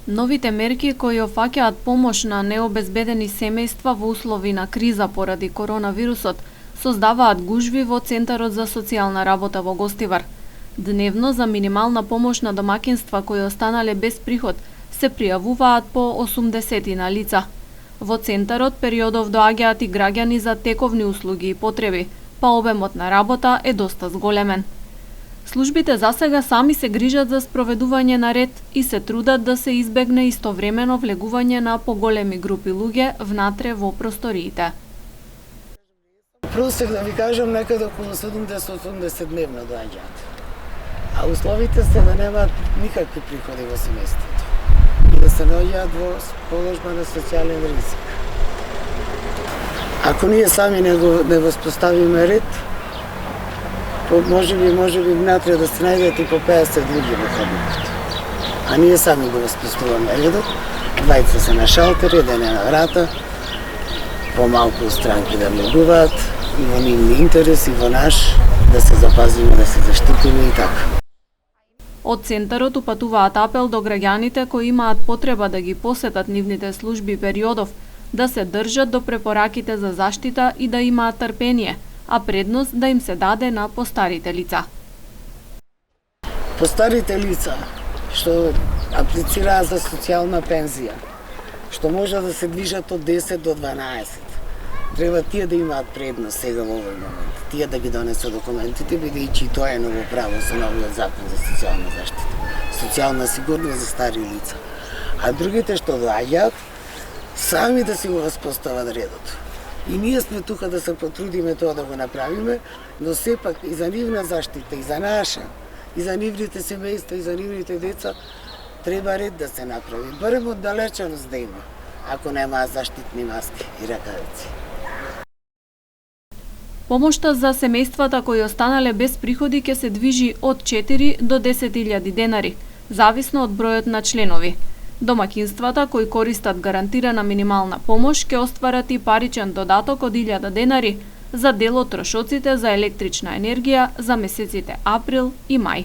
Новите мерки кои офаќаат помош на необезбедени семејства во услови на криза поради коронавирусот создаваат гужви во Центарот за социјална работа во Гостивар. Дневно за минимална помош на домаќинства кои останале без приход се пријавуваат по 80 на лица. Во Центарот периодов доаѓаат и граѓани за тековни услуги и потреби, па обемот на работа е доста зголемен. Службите засега сами се грижат за спроведување на ред и се трудат да се избегне истовремено влегување на поголеми групи луѓе внатре во просториите. Просек да ви кажам некаде околу 70-80 дневно доаѓаат. А условите се да немаат никакви приходи во семејството и да се наоѓаат во положба на социјален ризик. Ако ние сами не воспоставиме ред, може би внатре да се најдат и по 50 луѓе во ходникот. А ние сами го воспоставаме редот, двајца се на шалтер, еден е на врата, помалку странки да влегуваат, и во нивни интерес, и во наш, да се запазиме, да се заштитиме и така. Од Центарот упатуваат апел до граѓаните кои имаат потреба да ги посетат нивните служби периодов, да се држат до препораките за заштита и да имаат трпение, а предност да им се даде на постарите лица. Постарите лица што аплицираат за социјална пензија, што може да се движат од 10 до 12, треба тие да имаат предност сега во овој момент. Тие да ги донесат документите, бидејќи тоа е ново право со новиот закон за социјална заштита, социјална сигурност за стари лица. А другите што доаѓаат, сами да си го воспостават редот. И ние сме тука да се потрудиме тоа да го направиме, но сепак и за нивна заштита, и за наша, и за нивните семејства, и за нивните деца, треба ред да се направи. Барем оддалеченост да има, ако немаат заштитни маски и ракавици. Помошта за семејствата кои останале без приходи ќе се движи од 4 до 10.000 денари, зависно од бројот на членови. Домаќинствата кои користат гарантирана минимална помош ќе остварат и паричен додаток од 1000 денари за дел од трошоците за електрична енергија за месеците април и мај.